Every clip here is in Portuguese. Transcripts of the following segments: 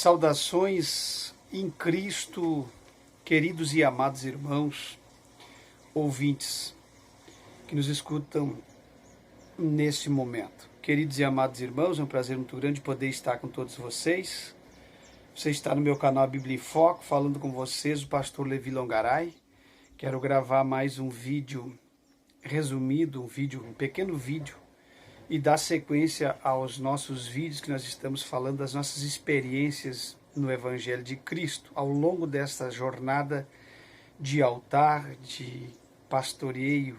Saudações em Cristo, queridos e amados irmãos, ouvintes que nos escutam neste momento. Queridos e amados irmãos, é um prazer muito grande poder estar com todos vocês. Você está no meu canal Bíblia em Foco, falando com vocês, o pastor Levi Longaray. Quero gravar mais um vídeo resumido, um pequeno vídeo, e dar sequência aos nossos vídeos que nós estamos falando das nossas experiências no Evangelho de Cristo, ao longo desta jornada de altar, de pastoreio,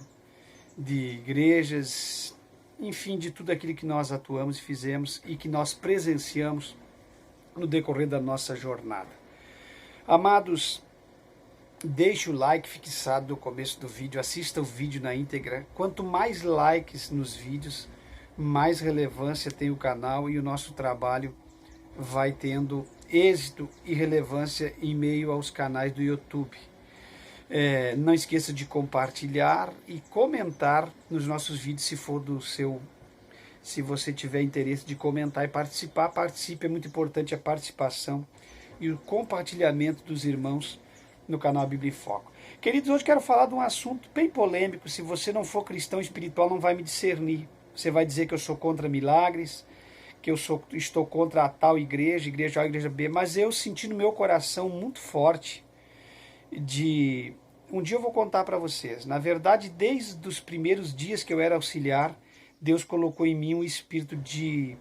de igrejas, enfim, de tudo aquilo que nós atuamos e fizemos e que nós presenciamos no decorrer da nossa jornada. Amados, deixe o like fixado no começo do vídeo, assista o vídeo na íntegra. Quanto mais likes nos vídeos, mais relevância tem o canal e o nosso trabalho vai tendo êxito e relevância em meio aos canais do YouTube. Não esqueça de compartilhar e comentar nos nossos vídeos se você tiver interesse de comentar e participar, participe. É muito importante a participação e o compartilhamento dos irmãos no canal Bíblia em Foco. Queridos, hoje quero falar de um assunto bem polêmico. Se você não for cristão espiritual, não vai me discernir. Você vai dizer que eu sou contra milagres, que estou contra a tal igreja A, igreja B, mas eu senti no meu coração muito forte de... Um dia eu vou contar para vocês. Na verdade, desde os primeiros dias que eu era auxiliar, Deus colocou em mim um espírito de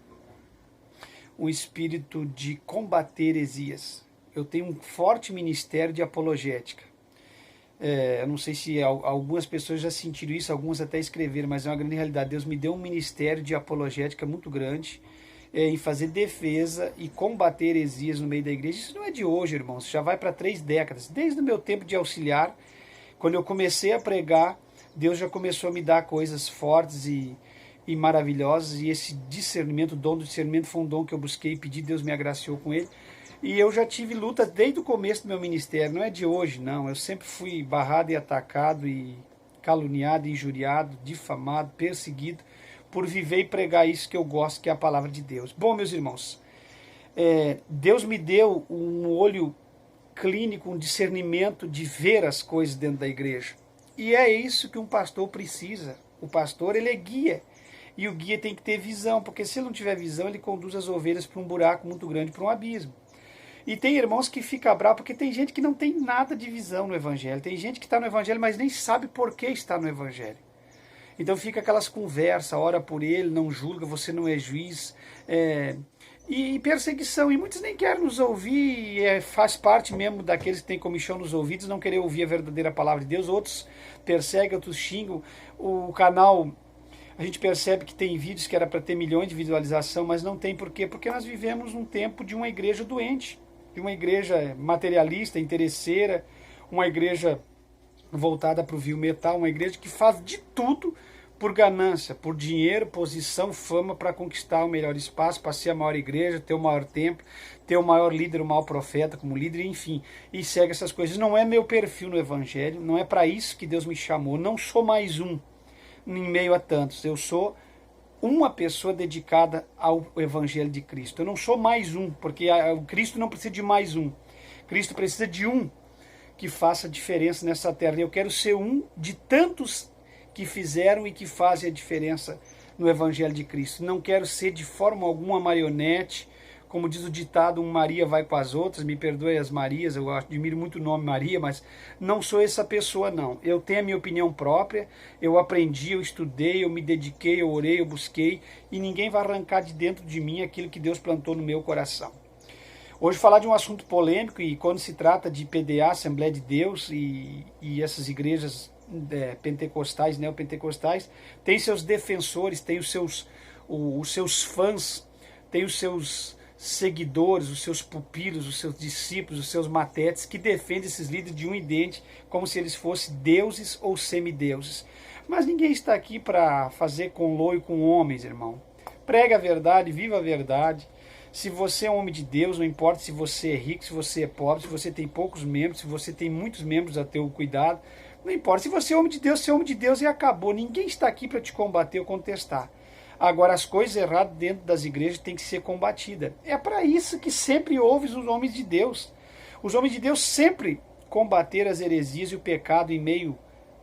combater heresias. Eu tenho um forte ministério de apologética. Eu não sei se algumas pessoas já sentiram isso, algumas até escreveram, mas é uma grande realidade. Deus me deu um ministério de apologética muito grande, em fazer defesa e combater heresias no meio da igreja. Isso não é de hoje, irmãos, já vai para 3 décadas. Desde o meu tempo de auxiliar, quando eu comecei a pregar, Deus já começou a me dar coisas fortes e maravilhosas, e esse discernimento, o dom do discernimento foi um dom que eu busquei e pedi, Deus me agraciou com ele. E eu já tive luta desde o começo do meu ministério, não é de hoje, não. Eu sempre fui barrado e atacado e caluniado, injuriado, difamado, perseguido, por viver e pregar isso que eu gosto, que é a palavra de Deus. Bom, meus irmãos, Deus me deu um olho clínico, um discernimento de ver as coisas dentro da igreja. E é isso que um pastor precisa. O pastor, ele é guia. E o guia tem que ter visão, porque se ele não tiver visão, ele conduz as ovelhas para um buraco muito grande, para um abismo. E tem irmãos que ficam bravos, porque tem gente que não tem nada de visão no Evangelho. Tem gente que está no Evangelho, mas nem sabe por que está no Evangelho. Então fica aquelas conversas, ora por ele, não julga, você não é juiz. E perseguição. E muitos nem querem nos ouvir, e faz parte mesmo daqueles que têm comichão nos ouvidos, não querer ouvir a verdadeira palavra de Deus. Outros perseguem, outros xingam. O canal... A gente percebe que tem vídeos que era para ter milhões de visualização, mas não tem. Por quê? Porque nós vivemos um tempo de uma igreja doente, de uma igreja materialista, interesseira, uma igreja voltada para o vil metal, uma igreja que faz de tudo por ganância, por dinheiro, posição, fama, para conquistar o melhor espaço, para ser a maior igreja, ter o maior templo, ter o maior líder, o maior profeta como líder, enfim, e segue essas coisas. Não é meu perfil no Evangelho, não é para isso que Deus me chamou, não sou mais um em meio a tantos. Eu sou uma pessoa dedicada ao Evangelho de Cristo. Eu não sou mais um, porque o Cristo não precisa de mais um. Cristo precisa de um que faça diferença nessa terra. E eu quero ser um de tantos que fizeram e que fazem a diferença no Evangelho de Cristo. Não quero ser de forma alguma marionete. Como diz o ditado, Maria vai com as outras, me perdoe as Marias, eu admiro muito o nome Maria, mas não sou essa pessoa não. Eu tenho a minha opinião própria, eu aprendi, eu estudei, eu me dediquei, eu orei, eu busquei, e ninguém vai arrancar de dentro de mim aquilo que Deus plantou no meu coração. Hoje falar de um assunto polêmico, e quando se trata de PDA, Assembleia de Deus, e essas igrejas pentecostais, neopentecostais, tem seus defensores, tem os seus fãs, tem os seus seguidores, os seus pupilos, os seus discípulos, os seus matetes, que defendem esses líderes de um idente, como se eles fossem deuses ou semideuses. Mas ninguém está aqui para fazer conluio com homens, irmão. Prega a verdade, viva a verdade. Se você é um homem de Deus, não importa se você é rico, se você é pobre, se você tem poucos membros, se você tem muitos membros a teu cuidado, não importa. Se você é homem de Deus, você é homem de Deus e acabou. Ninguém está aqui para te combater ou contestar. Agora, as coisas erradas dentro das igrejas têm que ser combatidas. É para isso que sempre houve os homens de Deus. Os homens de Deus sempre combateram as heresias e o pecado em meio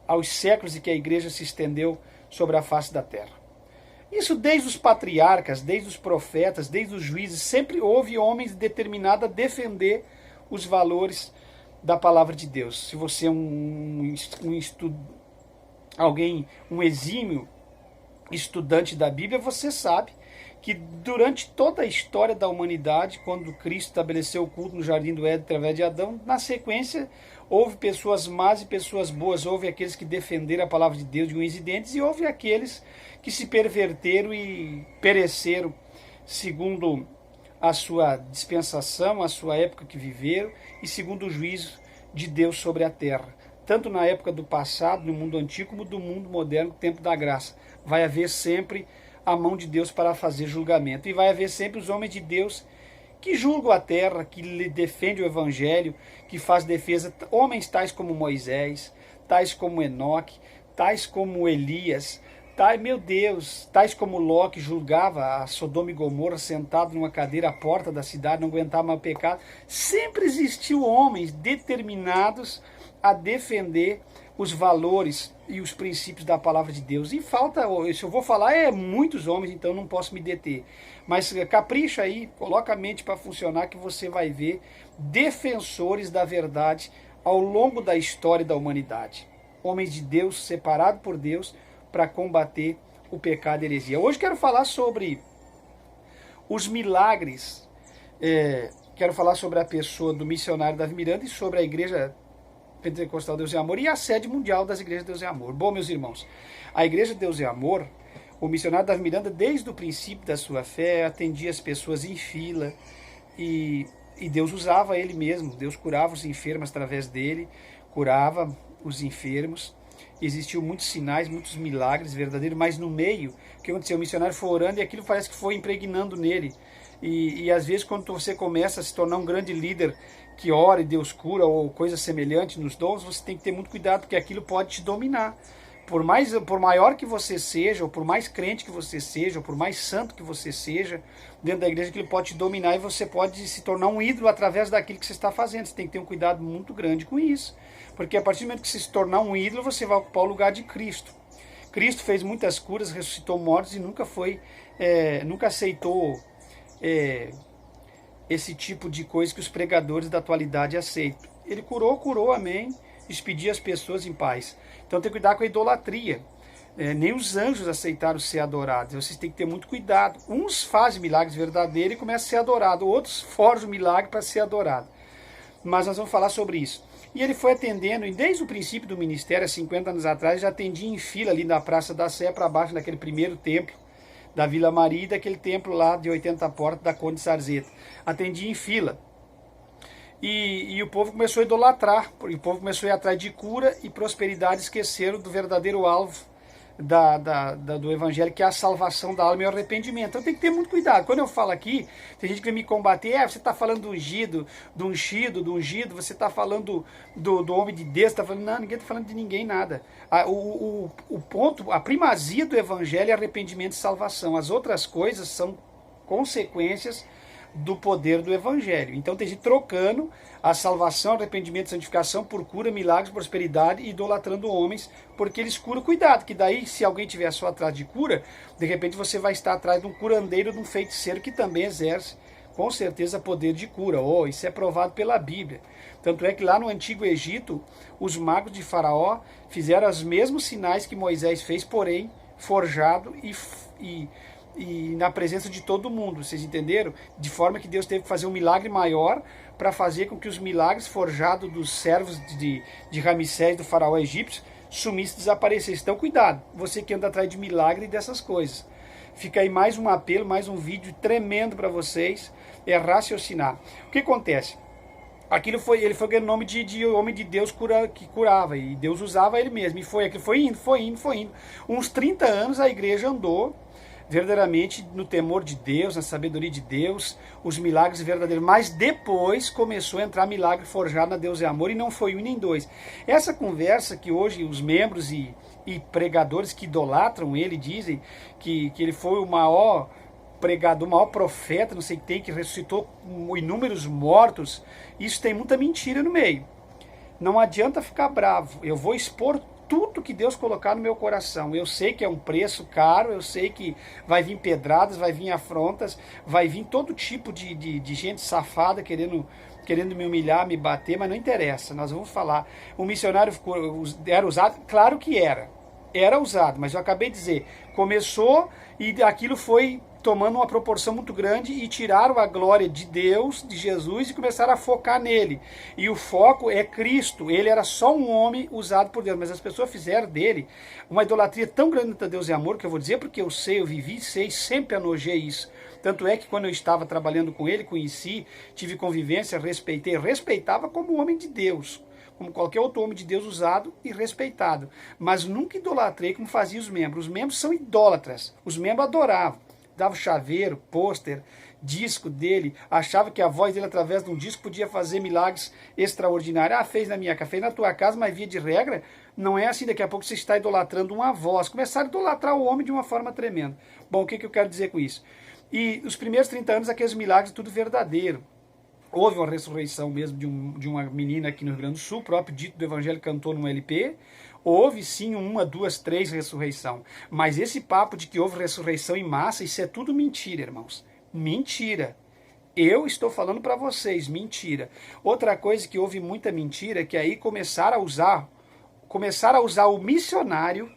aos séculos em que a igreja se estendeu sobre a face da terra. Isso desde os patriarcas, desde os profetas, desde os juízes, sempre houve homens determinados a defender os valores da palavra de Deus. Se você é um exímio estudante da Bíblia, você sabe que durante toda a história da humanidade, quando Cristo estabeleceu o culto no Jardim do Éden através de Adão, na sequência houve pessoas más e pessoas boas, houve aqueles que defenderam a palavra de Deus de unhas e dentes e houve aqueles que se perverteram e pereceram segundo a sua dispensação, a sua época que viveram e segundo o juízo de Deus sobre a terra. Tanto na época do passado, no mundo antigo, como do mundo moderno, no tempo da graça. Vai haver sempre a mão de Deus para fazer julgamento. E vai haver sempre os homens de Deus que julgam a terra, que lhe defendem o evangelho, que faz defesa. Homens tais como Moisés, tais como Enoque, tais como Elias, tais como Ló, que julgava a Sodoma e Gomorra sentado numa cadeira à porta da cidade, não aguentava mais o pecado. Sempre existiu homens determinados a defender os valores e os princípios da palavra de Deus. E falta, se eu vou falar, muitos homens, então não posso me deter. Mas capricha aí, coloca a mente para funcionar que você vai ver defensores da verdade ao longo da história da humanidade. Homens de Deus, separados por Deus, para combater o pecado e a heresia. Hoje quero falar sobre os milagres, quero falar sobre a pessoa do missionário Davi Miranda e sobre a igreja Pentecostal Deus e Amor e a sede mundial das igrejas Deus e Amor. Bom, meus irmãos, a igreja Deus e Amor, o missionário Davi Miranda, desde o princípio da sua fé, atendia as pessoas em fila e Deus usava ele mesmo. Deus curava os enfermos através dele, curava os enfermos. Existiam muitos sinais, muitos milagres verdadeiros, mas no meio, o que aconteceu? O missionário foi orando e aquilo parece que foi impregnando nele. E às vezes quando você começa a se tornar um grande líder que ora e Deus cura ou coisa semelhante nos dons, você tem que ter muito cuidado, porque aquilo pode te dominar. Por maior que você seja, ou por mais crente que você seja, ou por mais santo que você seja, dentro da igreja aquilo pode te dominar e você pode se tornar um ídolo através daquilo que você está fazendo. Você tem que ter um cuidado muito grande com isso. Porque a partir do momento que você se tornar um ídolo, você vai ocupar o lugar de Cristo. Cristo fez muitas curas, ressuscitou mortos e nunca aceitou esse tipo de coisa que os pregadores da atualidade aceitam. Ele curou, amém, despedia as pessoas em paz. Então tem que cuidar com a idolatria. Nem os anjos aceitaram ser adorados. Vocês têm que ter muito cuidado. Uns fazem milagres verdadeiros e começam a ser adorados. Outros forjam milagre para ser adorado. Mas nós vamos falar sobre isso. E ele foi atendendo, e desde o princípio do ministério, há 50 anos atrás, já atendia em fila ali na Praça da Sé, para baixo daquele primeiro templo da Vila Maria, e daquele templo lá de 80 portas da Conde Sarzeta. Atendia em fila. E o povo começou a idolatrar, o povo começou a ir atrás de cura e prosperidade, esqueceram do verdadeiro alvo do evangelho, que é a salvação da alma e o arrependimento. Então tem que ter muito cuidado. Quando eu falo aqui, tem gente que me combater, você está falando do ungido, do ungido, você está falando do homem de Deus, está falando, não, ninguém está falando de ninguém, nada. O ponto, a primazia do evangelho é arrependimento e salvação. As outras coisas são consequências do poder do evangelho. Então tem gente trocando a salvação, arrependimento e santificação por cura, milagres, prosperidade e idolatrando homens, porque eles curam. Cuidado, que daí se alguém tiver só atrás de cura, de repente você vai estar atrás de um curandeiro, de um feiticeiro que também exerce com certeza poder de cura. Isso é provado pela Bíblia. Tanto é que lá no Antigo Egito, os magos de Faraó fizeram os mesmos sinais que Moisés fez, porém forjado e na presença de todo mundo, vocês entenderam? De forma que Deus teve que fazer um milagre maior para fazer com que os milagres forjados dos servos de Ramsés, do faraó egípcio, sumissem e desaparecessem. Então cuidado, você que anda atrás de milagre e dessas coisas. Fica aí mais um apelo, mais um vídeo tremendo para vocês, raciocinar. O que acontece? Ele foi ganhando nome de homem de Deus que curava, e Deus usava ele mesmo, e foi indo. Uns 30 anos a igreja andou verdadeiramente no temor de Deus, na sabedoria de Deus, os milagres verdadeiros. Mas depois começou a entrar milagre forjado na Deus é Amor, e não foi um nem dois. Essa conversa que hoje os membros e e pregadores que idolatram ele, dizem que ele foi o maior pregador, o maior profeta, não sei o que tem, que ressuscitou inúmeros mortos. Isso tem muita mentira no meio. Não adianta ficar bravo, eu vou expor tudo que Deus colocar no meu coração. Eu sei que é um preço caro, eu sei que vai vir pedradas, vai vir afrontas, vai vir todo tipo de gente safada querendo me humilhar, me bater, mas não interessa, nós vamos falar. O missionário era usado? Claro que era usado, mas eu acabei de dizer, começou e aquilo foi tomando uma proporção muito grande e tiraram a glória de Deus, de Jesus, e começaram a focar nele. E o foco é Cristo. Ele era só um homem usado por Deus, mas as pessoas fizeram dele uma idolatria tão grande entre Deus e amor, que eu vou dizer porque eu sei, eu vivi, sei, sempre anojei isso. Tanto é que quando eu estava trabalhando com ele, conheci, tive convivência, respeitava como homem de Deus, como qualquer outro homem de Deus usado e respeitado. Mas nunca idolatrei como faziam os membros. Os membros são idólatras, os membros adoravam. Dava chaveiro, pôster, disco dele, achava que a voz dele através de um disco podia fazer milagres extraordinários. Ah, fez na minha casa, fez na tua casa, mas via de regra, não é assim. Daqui a pouco você está idolatrando uma voz. Começaram a idolatrar o homem de uma forma tremenda. Bom, o que eu quero dizer com isso? E os primeiros 30 anos, aqueles milagres, tudo verdadeiro. Houve uma ressurreição mesmo de uma menina aqui no Rio Grande do Sul, o próprio Dito do Evangelho cantou num LP. Houve sim 1, 2, 3 ressurreição. Mas esse papo de que houve ressurreição em massa, isso é tudo mentira, irmãos. Mentira. Eu estou falando para vocês, mentira. Outra coisa que houve muita mentira, que aí começaram a usar o missionário.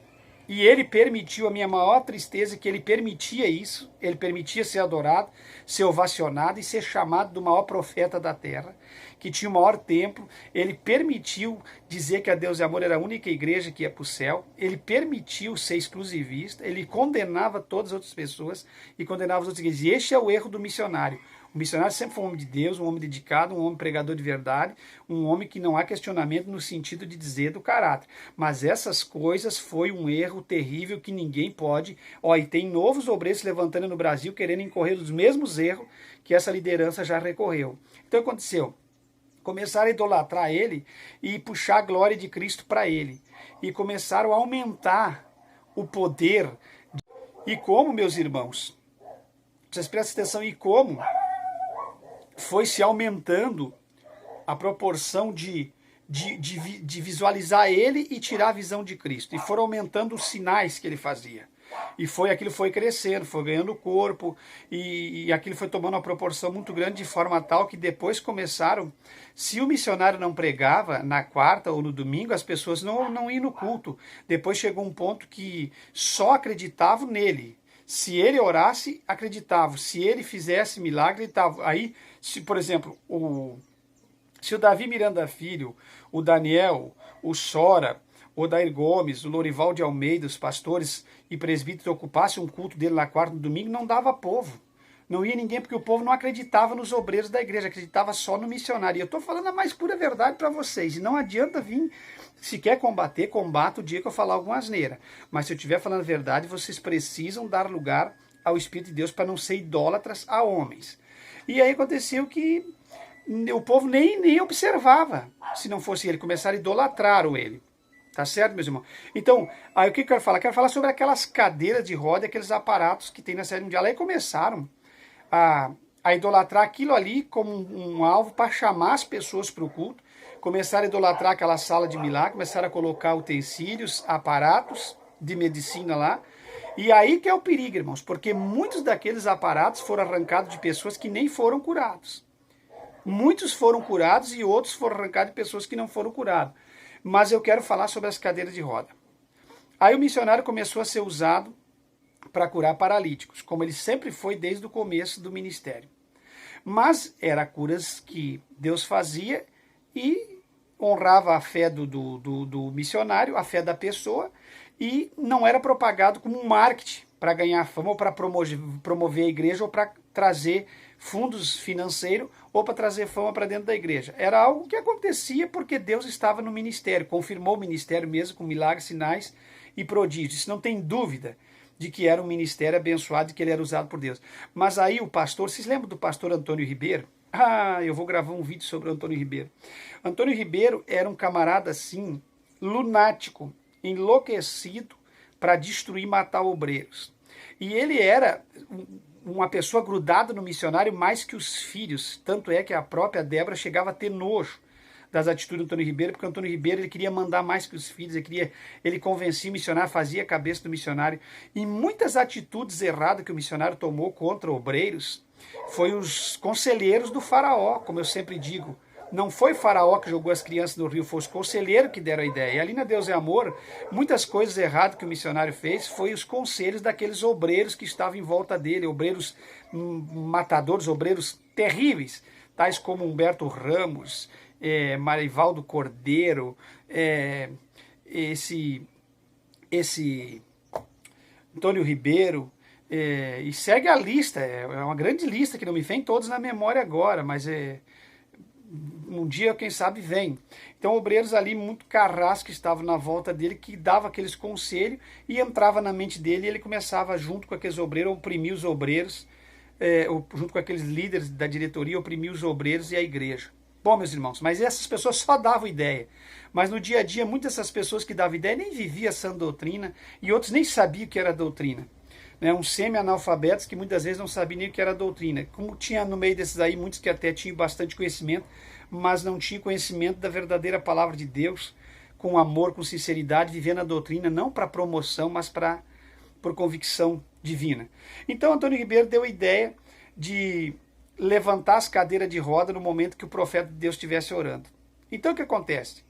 E ele permitiu, a minha maior tristeza, que ele permitia isso, ele permitia ser adorado, ser ovacionado e ser chamado do maior profeta da terra, que tinha o maior templo. Ele permitiu dizer que a Deus e Amor era a única igreja que ia para o céu, ele permitiu ser exclusivista, ele condenava todas as outras pessoas e condenava as outras igrejas. E este é o erro do missionário. O missionário sempre foi um homem de Deus, um homem dedicado, um homem pregador de verdade, um homem que não há questionamento no sentido de dizer do caráter. Mas essas coisas foi um erro terrível que ninguém pode. E tem novos obreiros se levantando no Brasil querendo incorrer dos mesmos erros que essa liderança já recorreu. Então aconteceu, começaram a idolatrar ele e puxar a glória de Cristo para ele. E começaram a aumentar o poder. E como, meus irmãos, vocês prestem atenção, e como foi se aumentando a proporção de visualizar ele e tirar a visão de Cristo. E foram aumentando os sinais que ele fazia. E aquilo foi crescendo, foi ganhando corpo, e aquilo foi tomando uma proporção muito grande, de forma tal que depois começaram, se o missionário não pregava na quarta ou no domingo, as pessoas não iam no culto. Depois chegou um ponto que só acreditavam nele. Se ele orasse, acreditavam. Se ele fizesse milagre, acreditavam. Aí, se, por exemplo, se o Davi Miranda Filho, o Daniel, o Sora, o Odair Gomes, o Lorival de Almeida, os pastores e presbíteros ocupassem um culto dele na quarta e no domingo, não dava povo. Não ia ninguém, porque o povo não acreditava nos obreiros da igreja, acreditava só no missionário. E eu estou falando a mais pura verdade para vocês. E não adianta vir, se quer combater, combata o dia que eu falar alguma asneira. Mas se eu estiver falando a verdade, vocês precisam dar lugar ao Espírito de Deus para não ser idólatras a homens. E aí aconteceu que o povo nem observava, se não fosse ele, começaram a idolatrar ele. Tá certo, meus irmãos? Então, aí o que eu quero falar? Quero falar sobre aquelas cadeiras de roda, aqueles aparatos que tem na série mundial. Aí começaram a idolatrar aquilo ali como um alvo para chamar as pessoas para o culto. Começaram a idolatrar aquela sala de milagre, começaram a colocar utensílios, aparatos de medicina lá. E aí que é o perigo, irmãos, porque muitos daqueles aparatos foram arrancados de pessoas que nem foram curados. Muitos foram curados e outros foram arrancados de pessoas que não foram curadas. Mas eu quero falar sobre as cadeiras de roda. Aí o missionário começou a ser usado para curar paralíticos, como ele sempre foi desde o começo do ministério. Mas eram curas que Deus fazia e honrava a fé do missionário, a fé da pessoa, e não era propagado como um marketing para ganhar fama ou para promover a igreja ou para trazer fundos financeiros ou para trazer fama para dentro da igreja. Era algo que acontecia porque Deus estava no ministério, confirmou o ministério mesmo com milagres, sinais e prodígios. Isso não tem dúvida de que era um ministério abençoado e que ele era usado por Deus. Mas aí o pastor, vocês lembram do pastor Antônio Ribeiro? Eu vou gravar um vídeo sobre o Antônio Ribeiro. Antônio Ribeiro era um camarada assim, lunático. enlouquecido para destruir e matar obreiros. E ele era uma pessoa grudada no missionário mais que os filhos, tanto é que a própria Débora chegava a ter nojo das atitudes do Antônio Ribeiro, porque o Antônio Ribeiro ele queria mandar mais que os filhos, ele convencia o missionário, fazia a cabeça do missionário, e muitas atitudes erradas que o missionário tomou contra obreiros foi os conselheiros do faraó, como eu sempre digo. Não foi o faraó que jogou as crianças no rio, foi os conselheiros que deram a ideia. E ali na Deus é Amor, muitas coisas erradas que o missionário fez foi os conselhos daqueles obreiros que estavam em volta dele, obreiros matadores, obreiros terríveis, tais como Humberto Ramos, Marivaldo Cordeiro, esse Antônio Ribeiro, e segue a lista, é uma grande lista que não me vem todos na memória agora, mas um dia, quem sabe, vem. Então, obreiros ali muito carrascos que estavam na volta dele, que dava aqueles conselhos e entrava na mente dele e ele começava, junto com aqueles obreiros, a oprimir os obreiros, junto com aqueles líderes da diretoria, oprimir os obreiros e a igreja. Bom, meus irmãos, mas essas pessoas só davam ideia. Mas no dia a dia, muitas dessas pessoas que davam ideia nem viviam essa doutrina e outros nem sabiam o que era doutrina. Uns semi-analfabetos que muitas vezes não sabiam nem o que era doutrina. Como tinha no meio desses aí muitos que até tinham bastante conhecimento, mas não tinham conhecimento da verdadeira palavra de Deus, com amor, com sinceridade, vivendo a doutrina, não para promoção, mas por convicção divina. Então Antônio Ribeiro deu a ideia de levantar as cadeiras de roda no momento que o profeta de Deus estivesse orando. Então o que acontece?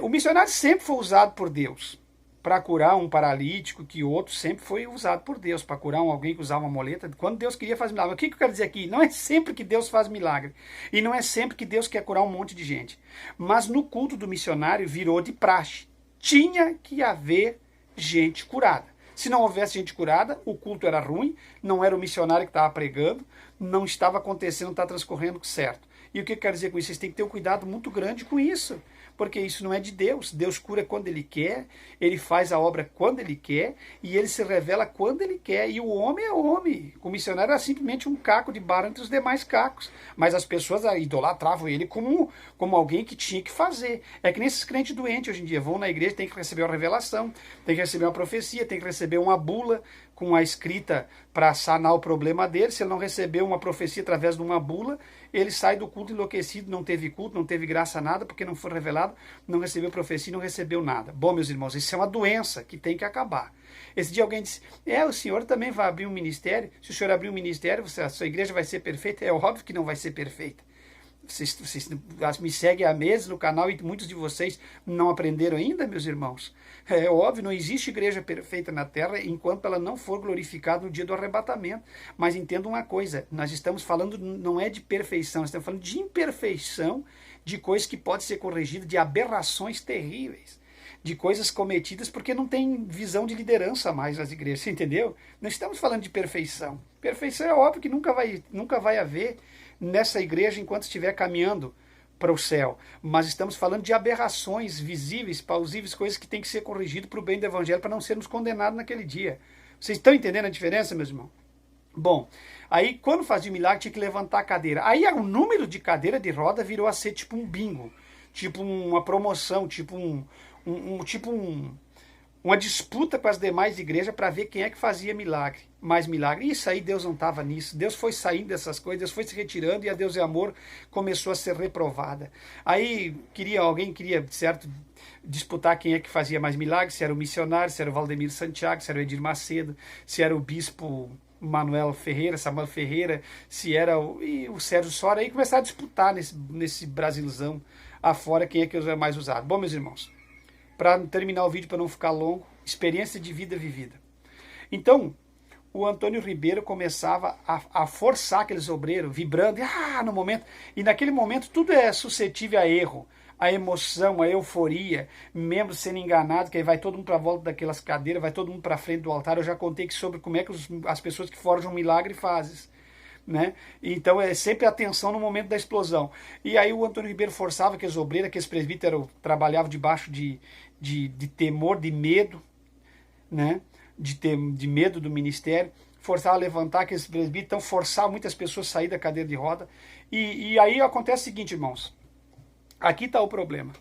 O missionário sempre foi usado por Deus para curar um paralítico, que outro sempre foi usado por Deus para curar alguém que usava uma muleta, quando Deus queria fazer milagre. O que eu quero dizer aqui? Não é sempre que Deus faz milagre, e não é sempre que Deus quer curar um monte de gente, mas no culto do missionário virou de praxe, tinha que haver gente curada. Se não houvesse gente curada, o culto era ruim, não era o missionário que estava pregando, não estava acontecendo, não está transcorrendo certo. E o que eu quero dizer com isso? Vocês têm que ter um cuidado muito grande com isso, porque isso não é de Deus. Deus cura quando Ele quer, Ele faz a obra quando Ele quer, e Ele se revela quando Ele quer. E o homem é homem. O missionário era simplesmente um caco de barro entre os demais cacos. Mas as pessoas idolatravam ele como alguém que tinha que fazer. É que nem esses crentes doentes hoje em dia vão na igreja, tem que receber uma revelação, tem que receber uma profecia, tem que receber uma bula com a escrita para sanar o problema dele. Se ele não receber uma profecia através de uma bula, ele sai do culto enlouquecido, não teve culto, não teve graça a nada, porque não foi revelado, não recebeu profecia, não recebeu nada. Bom, meus irmãos, isso é uma doença que tem que acabar. Esse dia alguém disse, o senhor também vai abrir um ministério? Se o senhor abrir um ministério, a sua igreja vai ser perfeita? É óbvio que não vai ser perfeita. Vocês me seguem há meses no canal e muitos de vocês não aprenderam ainda, meus irmãos. É óbvio, não existe igreja perfeita na terra enquanto ela não for glorificada no dia do arrebatamento. Mas entenda uma coisa, nós estamos falando, não é de perfeição, nós estamos falando de imperfeição, de coisas que podem ser corrigidas, de aberrações terríveis, de coisas cometidas porque não tem visão de liderança mais nas igrejas, entendeu? Não estamos falando de perfeição. Perfeição é óbvio que nunca vai haver nessa igreja enquanto estiver caminhando para o céu, mas estamos falando de aberrações visíveis, plausíveis, coisas que têm que ser corrigidas para o bem do evangelho, para não sermos condenados naquele dia. Vocês estão entendendo a diferença, meus irmãos? Bom, aí quando fazia o milagre tinha que levantar a cadeira. Aí o número de cadeira de roda virou a ser tipo um bingo, tipo uma promoção, tipo uma disputa com as demais igrejas para ver quem é que fazia mais milagre. Isso aí Deus não estava nisso. Deus foi saindo dessas coisas, Deus foi se retirando e a Deus é Amor começou a ser reprovada. Aí alguém queria, certo, disputar quem é que fazia mais milagres, se era o missionário, se era o Valdemir Santiago, se era o Edir Macedo, se era o bispo Samuel Ferreira, se era o Sérgio Sora. Aí começaram a disputar nesse Brasilzão afora quem é que é mais usado. Bom, meus irmãos, para terminar o vídeo, para não ficar longo, experiência de vida vivida. Então, o Antônio Ribeiro começava a forçar aqueles obreiros, vibrando, no momento, e naquele momento tudo é suscetível a erro, a emoção, a euforia, membros sendo enganados, que aí vai todo mundo para a volta daquelas cadeiras, vai todo mundo para frente do altar. Eu já contei sobre como é que as pessoas que forjam um milagre fazem. Né? Então é sempre atenção no momento da explosão. E aí o Antônio Ribeiro forçava aqueles obreiros, aqueles presbíteros trabalhavam debaixo de temor, de medo, né? de medo do ministério, forçava a levantar aqueles presbíteros, então forçava muitas pessoas a sair da cadeira de roda. E aí acontece o seguinte, irmãos, aqui está o problema.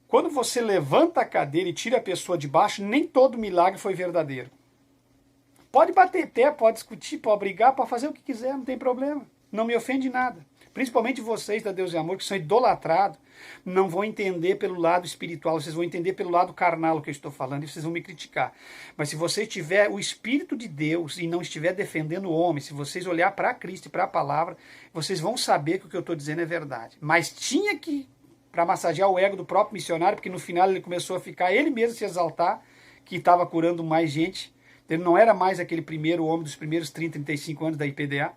Quando você levanta a cadeira e tira a pessoa de baixo, nem todo milagre foi verdadeiro. Pode bater pé, pode discutir, pode brigar, pode fazer o que quiser, não tem problema. Não me ofende nada. Principalmente vocês da Deus e Amor, que são idolatrados, não vão entender pelo lado espiritual, vocês vão entender pelo lado carnal o que eu estou falando e vocês vão me criticar. Mas se você tiver o Espírito de Deus e não estiver defendendo o homem, se vocês olhar para Cristo e para a palavra, vocês vão saber que o que eu estou dizendo é verdade. Mas tinha que, para massagear o ego do próprio missionário, porque no final ele começou a ficar, ele mesmo se exaltar, que estava curando mais gente. Ele não era mais aquele primeiro homem dos primeiros 30, 35 anos da IPDA.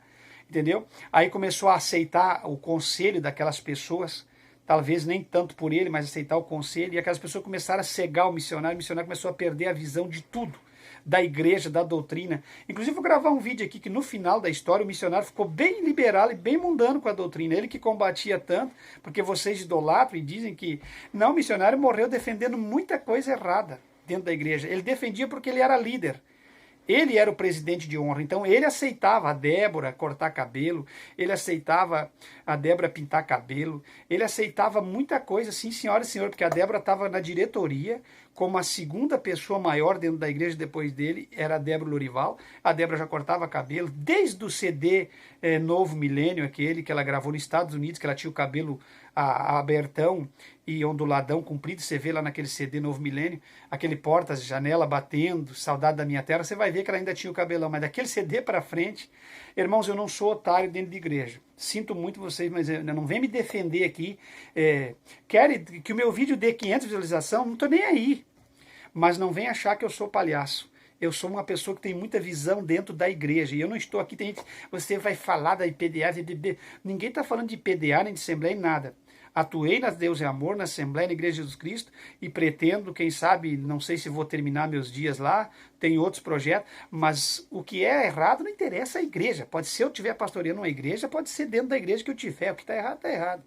Entendeu? Aí começou a aceitar o conselho daquelas pessoas, talvez nem tanto por ele, mas aceitar o conselho, e aquelas pessoas começaram a cegar o missionário começou a perder a visão de tudo, da igreja, da doutrina. Inclusive vou gravar um vídeo aqui que no final da história o missionário ficou bem liberal e bem mundano com a doutrina, ele que combatia tanto, porque vocês idolatram e dizem que não, o missionário morreu defendendo muita coisa errada dentro da igreja, ele defendia porque ele era líder. Ele era o presidente de honra, então ele aceitava a Débora cortar cabelo, ele aceitava a Débora pintar cabelo, ele aceitava muita coisa, sim, senhora e senhor, porque a Débora estava na diretoria, como a segunda pessoa maior dentro da igreja depois dele, era a Débora Lorival. A Débora já cortava cabelo, desde o CD Novo Milênio, aquele que ela gravou nos Estados Unidos, que ela tinha o cabelo abertão e onduladão comprido, você vê lá naquele CD Novo Milênio, aquele portas, janela batendo, Saudade da Minha Terra, você vai ver que ela ainda tinha o cabelão, mas daquele CD para frente, irmãos, eu não sou otário dentro de igreja, sinto muito vocês, mas não vem me defender aqui, querem que o meu vídeo dê 500 visualizações, não estou nem aí, mas não vem achar que eu sou palhaço. Eu sou uma pessoa que tem muita visão dentro da igreja. E eu não estou aqui, você vai falar da IPDA, ninguém está falando de IPDA, nem de Assembleia, nem nada. Atuei na Deus e Amor, na Assembleia, na Igreja de Jesus Cristo, e pretendo, quem sabe, não sei se vou terminar meus dias lá, tem outros projetos, mas o que é errado não interessa a igreja. Pode ser eu estiver pastoreando uma igreja, pode ser dentro da igreja que eu tiver. O que está errado, está errado.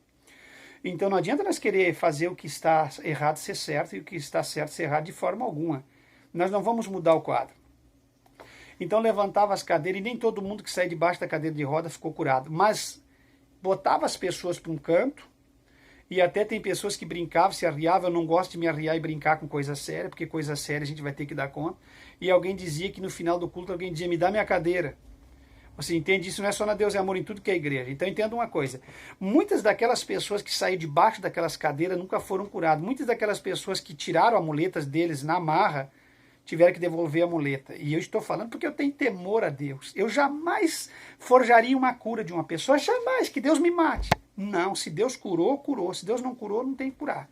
Então não adianta nós querer fazer o que está errado ser certo e o que está certo ser errado de forma alguma. Nós não vamos mudar o quadro. Então levantava as cadeiras e nem todo mundo que saía debaixo da cadeira de roda ficou curado. Mas botava as pessoas para um canto, e até tem pessoas que brincavam, se arriavam. Eu não gosto de me arriar e brincar com coisa séria, porque coisa séria a gente vai ter que dar conta. E alguém dizia que no final do culto, alguém dizia, me dá minha cadeira. Você entende? Isso não é só na Deus e Amor, em tudo que é igreja. Então entenda uma coisa, muitas daquelas pessoas que saíram debaixo daquelas cadeiras nunca foram curadas. Muitas daquelas pessoas que tiraram amuletas deles na marra, tiveram que devolver a muleta. E eu estou falando porque eu tenho temor a Deus. Eu jamais forjaria uma cura de uma pessoa, jamais, que Deus me mate. Não, se Deus curou, curou. Se Deus não curou, não tem que curar.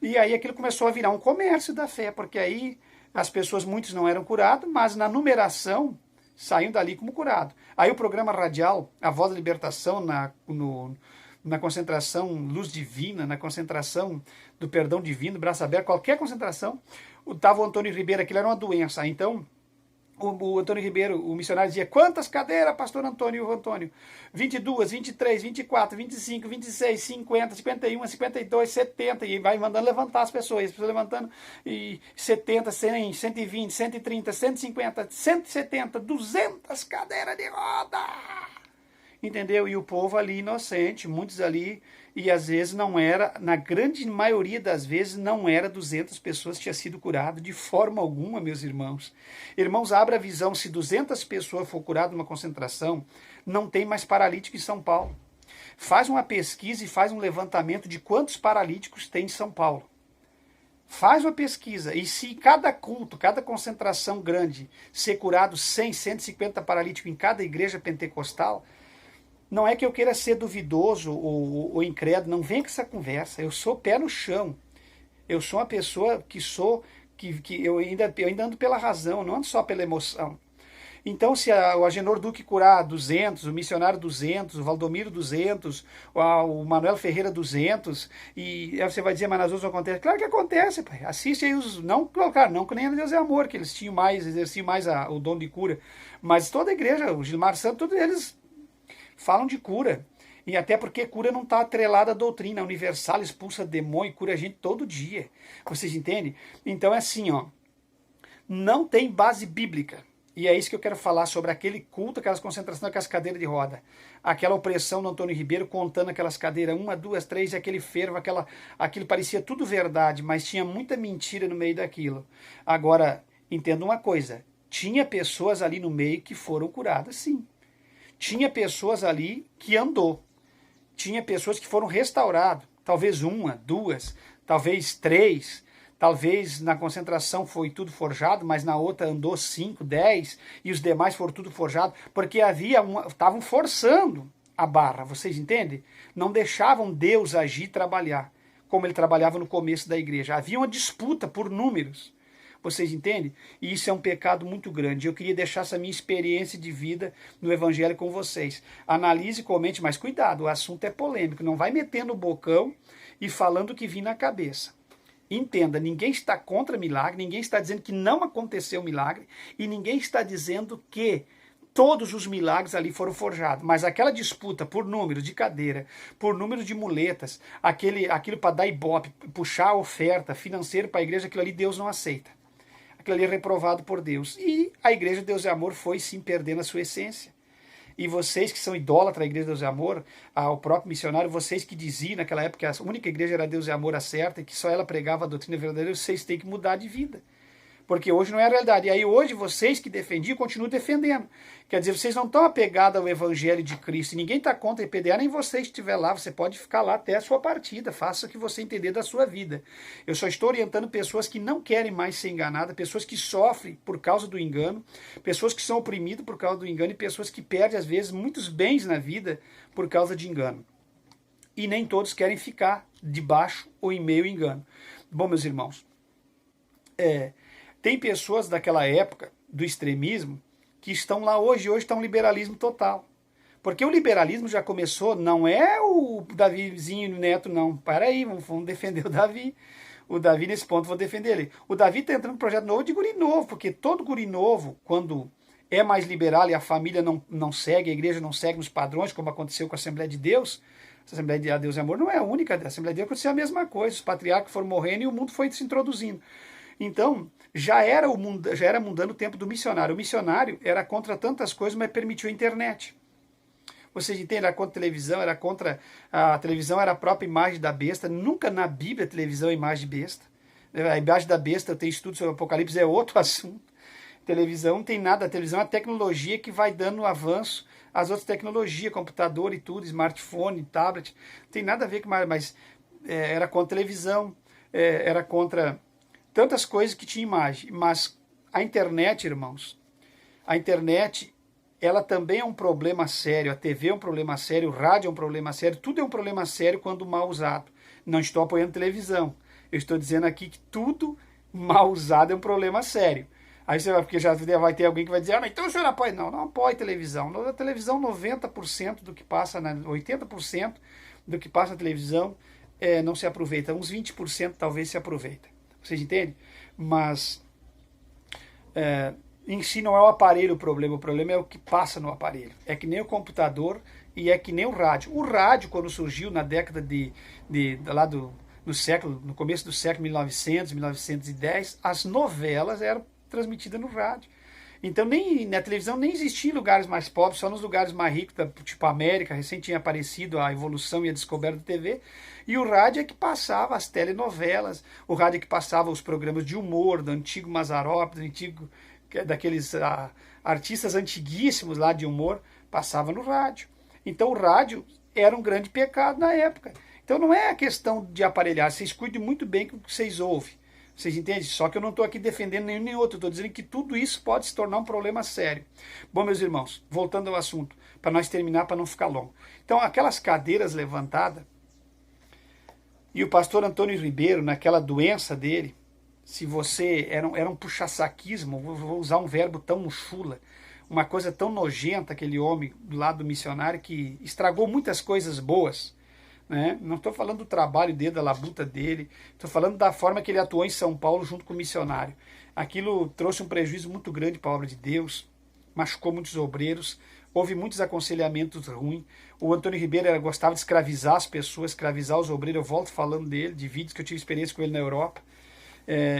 E aí aquilo começou a virar um comércio da fé, porque aí as pessoas, muitos não eram curados, mas na numeração saíam dali como curado. Aí o programa radial, A Voz da Libertação, na concentração Luz Divina, na concentração do Perdão Divino, Braço Aberto, qualquer concentração, estava o Antônio Ribeiro, aquilo era uma doença. Então, o Antônio Ribeiro, o missionário, dizia, quantas cadeiras, pastor Antônio? 22, 23, 24, 25, 26, 50, 51, 52, 70, e vai mandando levantar as pessoas levantando, e 70, 100, 120, 130, 150, 170, 200 cadeiras de roda. Entendeu? E o povo ali inocente, muitos ali, e às vezes não era, na grande maioria das vezes, não era 200 pessoas que tinham sido curado de forma alguma, meus irmãos. Irmãos, abra a visão, se 200 pessoas for curado numa concentração, não tem mais paralítico em São Paulo. Faz uma pesquisa e faz um levantamento de quantos paralíticos tem em São Paulo. Faz uma pesquisa, e se cada culto, cada concentração grande, ser curado 100, 150 paralíticos em cada igreja pentecostal, não é que eu queira ser duvidoso ou incrédulo, não vem com essa conversa. Eu sou pé no chão. Eu sou uma pessoa que eu ainda ando pela razão, não ando só pela emoção. Então, se o Agenor Duque curar 200, o missionário 200, o Valdomiro 200, o Manuel Ferreira 200, e aí você vai dizer, mas nas outras não acontece. Claro que acontece, pai. Assiste aí os... Não, claro, não que nem a Deus é Amor, que eles tinham mais, exerciam mais o dom de cura. Mas toda a igreja, o Gilmar Santos, todos eles falam de cura, e até porque cura não está atrelada à doutrina. A Universal expulsa demônio e cura a gente todo dia. Vocês entendem? Então é assim, ó, não tem base bíblica. E é isso que eu quero falar sobre aquele culto, aquelas concentrações, aquelas cadeiras de roda. Aquela opressão do Antônio Ribeiro contando aquelas cadeiras, 1, 2, 3, e aquele fervo, aquilo parecia tudo verdade, mas tinha muita mentira no meio daquilo. Agora, entenda uma coisa, tinha pessoas ali no meio que foram curadas, sim. Tinha pessoas ali que andou. Tinha pessoas que foram restauradas. Talvez 1, 2, talvez 3. Talvez na concentração foi tudo forjado, mas na outra andou 5, 10 e os demais foram tudo forjado, porque estavam forçando a barra, vocês entendem? Não deixavam Deus agir e trabalhar, como ele trabalhava no começo da igreja. Havia uma disputa por números, vocês entendem? E isso é um pecado muito grande. Eu queria deixar essa minha experiência de vida no Evangelho com vocês. Analise e comente, mas cuidado, o assunto é polêmico, não vai metendo o bocão e falando o que vir na cabeça. Entenda, ninguém está contra milagre, ninguém está dizendo que não aconteceu milagre e ninguém está dizendo que todos os milagres ali foram forjados. Mas aquela disputa por número de cadeira, por número de muletas, aquilo para dar ibope, puxar a oferta financeira para a igreja, aquilo ali Deus não aceita. Aquilo ali é reprovado por Deus. E a igreja Deus e Amor foi sim perdendo a sua essência. E vocês que são idólatras da Igreja Deus e Amor, ao próprio missionário, vocês que diziam naquela época que a única igreja era Deus e Amor a certa e que só ela pregava a doutrina verdadeira, vocês têm que mudar de vida. Porque hoje não é a realidade. E aí hoje vocês que defendiam, continuam defendendo. Quer dizer, vocês não estão apegados ao Evangelho de Cristo. E ninguém está contra a EPDA, nem você que estiver lá. Você pode ficar lá até a sua partida. Faça o que você entender da sua vida. Eu só estou orientando pessoas que não querem mais ser enganadas, pessoas que sofrem por causa do engano, pessoas que são oprimidas por causa do engano e pessoas que perdem, às vezes, muitos bens na vida por causa de engano. E nem todos querem ficar debaixo ou em meio ao engano. Bom, meus irmãos, tem pessoas daquela época, do extremismo, que estão lá hoje está um liberalismo total. Porque o liberalismo já começou, não é o Davizinho Neto, não. Para aí, vamos defender o Davi. O Davi, nesse ponto, vou defender ele. O Davi está entrando no projeto novo de guri novo, porque todo guri novo, quando é mais liberal e a família não segue, a igreja não segue nos padrões, como aconteceu com a Assembleia de Deus, a Assembleia de Deus e Amor não é a única, a Assembleia de Deus aconteceu a mesma coisa, os patriarcas foram morrendo e o mundo foi se introduzindo. Então, já era mundano o tempo do missionário. O missionário era contra tantas coisas, mas permitiu a internet. Vocês entendem? Era contra a televisão, a televisão era a própria imagem da besta. Nunca na Bíblia a televisão é imagem de besta. A imagem da besta, eu tenho estudo sobre o Apocalipse, é outro assunto. Televisão não tem nada, a televisão é a tecnologia que vai dando avanço às outras tecnologias, computador e tudo, smartphone, tablet. Não tem nada a ver com mais, mas era contra a televisão, era contra tantas coisas que tinha imagem. Mas a internet, irmãos, a internet, ela também é um problema sério. A TV é um problema sério, o rádio é um problema sério, tudo é um problema sério quando mal usado. Não estou apoiando televisão. Eu estou dizendo aqui que tudo mal usado é um problema sério. Aí você vai, porque já vai ter alguém que vai dizer, mas então o senhor apoia? Não apoia televisão. Na televisão, 90% do que passa, 80% do que passa na televisão não se aproveita. Uns 20% talvez se aproveita. Vocês entendem? Mas em si não é o aparelho o problema é o que passa no aparelho. É que nem o computador e é que nem o rádio. O rádio, quando surgiu na década no começo do século 1900, 1910, as novelas eram transmitidas no rádio. Então nem na televisão nem existia em lugares mais pobres, só nos lugares mais ricos, tipo a América, recém tinha aparecido a evolução e a descoberta da TV, e o rádio é que passava as telenovelas, o rádio é que passava os programas de humor, do antigo Mazzaropi, daqueles artistas antiguíssimos lá de humor, passava no rádio. Então o rádio era um grande pecado na época. Então não é a questão de aparelhar, vocês cuidem muito bem com o que vocês ouvem. Vocês entendem? Só que eu não estou aqui defendendo nenhum nem outro, estou dizendo que tudo isso pode se tornar um problema sério. Bom, meus irmãos, voltando ao assunto, para nós terminar, para não ficar longo. Então, aquelas cadeiras levantadas, e o pastor Antônio Ribeiro, naquela doença dele, se você era um puxa-saquismo, vou usar um verbo tão chula, uma coisa tão nojenta, aquele homem do lado do missionário, que estragou muitas coisas boas. Né? Não estou falando do trabalho dele, da labuta dele, estou falando da forma que ele atuou em São Paulo junto com o missionário. Aquilo trouxe um prejuízo muito grande para a obra de Deus, machucou muitos obreiros, houve muitos aconselhamentos ruins. O Antônio Ribeiro gostava de escravizar as pessoas, escravizar os obreiros. Eu volto falando dele, de vídeos que eu tive experiência com ele na Europa,